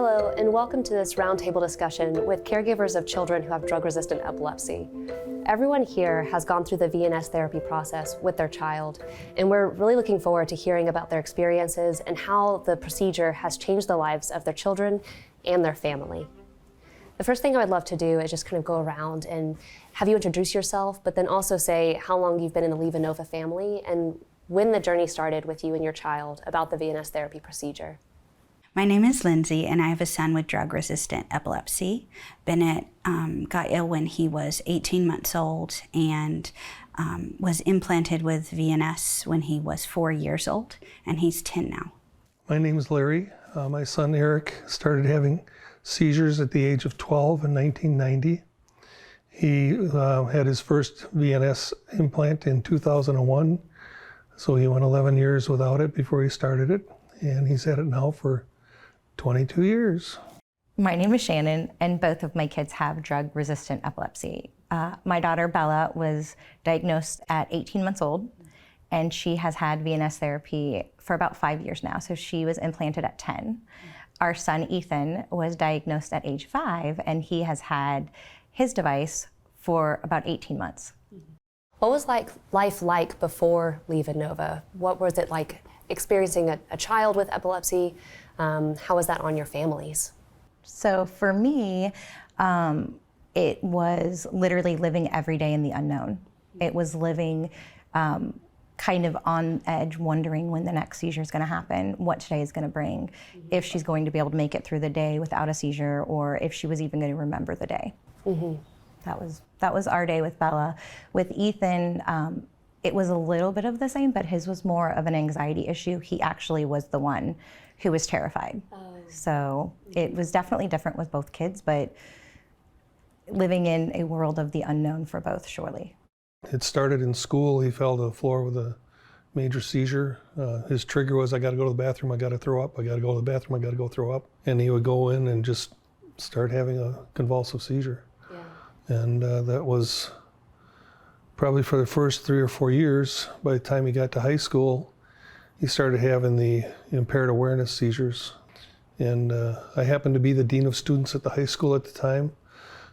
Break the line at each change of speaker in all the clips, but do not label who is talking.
Hello, and welcome to this roundtable discussion with caregivers of children who have drug-resistant epilepsy. Everyone here has gone through the VNS therapy process with their child, and we're really looking forward to hearing about their experiences and how the procedure has changed the lives of their children and their family. The first thing I would love to do is just kind of go around and have you introduce yourself, but then also say how long you've been in the LeVNOVA family and when the journey started with you and your child about the VNS therapy procedure.
My name is Lindsey, and I have a son with drug-resistant epilepsy. Bennett got ill when he was 18 months old and was implanted with VNS when he was 4 years old, and he's 10 now.
My name is Larry. My son Eric started having seizures at the age of 12 in 1990. He had his first VNS implant in 2001, so he went 11 years without it before he started it, and he's had it now for 22 years.
My name is Shannon, and both of my kids have drug-resistant epilepsy. My daughter Bella was diagnosed at 18 months old, and she has had VNS therapy for about 5 years now, so she was implanted at 10. Our son Ethan was diagnosed at age 5, and he has had his device for about 18 months.
What was life like before LeVNOVA? What was it like experiencing a child with epilepsy? How was that on your families?
So for me, it was literally living every day in the unknown. It was living kind of on edge, wondering when the next seizure is going to happen, what today is going to bring, if she's going to be able to make it through the day without a seizure, or if she was even going to remember the day. Mm-hmm. That was our day with Bella. With Ethan, it was a little bit of the same, but his was more of an anxiety issue. He actually was the one who was terrified. Oh. So it was definitely different with both kids, but living in a world of the unknown for both, surely.
It started in school. He fell to the floor with a major seizure. His trigger was, I got to go to the bathroom, I got to throw up, I got to go to the bathroom, I got to go throw up. And he would go in and just start having a convulsive seizure. Yeah. And that was probably for the first 3 or 4 years. By the time he got to high school, he started having the impaired awareness seizures. And I happened to be the dean of students at the high school at the time.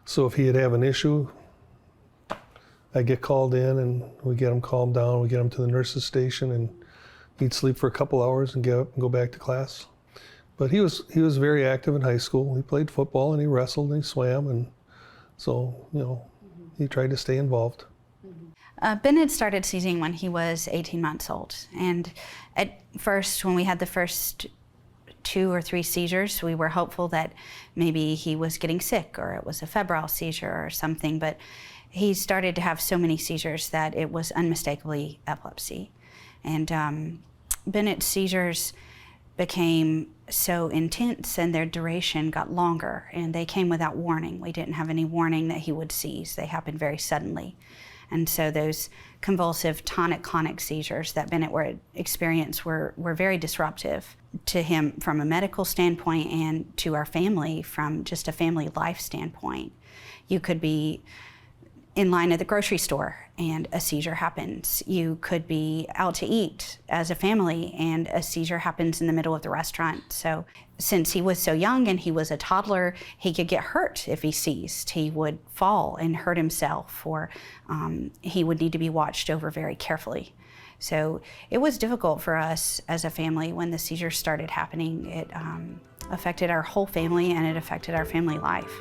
So if he'd have an issue, I'd get called in and we get him calmed down, we get him to the nurse's station, and he'd sleep for a couple hours and get up and go back to class. But he was very active in high school. He played football and he wrestled and he swam, and so, he tried to stay involved.
Bennett started seizing when he was 18 months old. And at first, when we had the first 2 or 3 seizures, we were hopeful that maybe he was getting sick or it was a febrile seizure or something, but he started to have so many seizures that it was unmistakably epilepsy. And Bennett's seizures became so intense and their duration got longer, and they came without warning. We didn't have any warning that he would seize. They happened very suddenly. And so those convulsive tonic-clonic seizures that Bennett would experience were very disruptive to him from a medical standpoint and to our family from just a family life standpoint. You could be in line at the grocery store and a seizure happens. You could be out to eat as a family and a seizure happens in the middle of the restaurant. So since he was so young and he was a toddler, he could get hurt if he seized. He would fall and hurt himself, or he would need to be watched over very carefully. So it was difficult for us as a family when the seizures started happening. It affected our whole family and it affected our family life.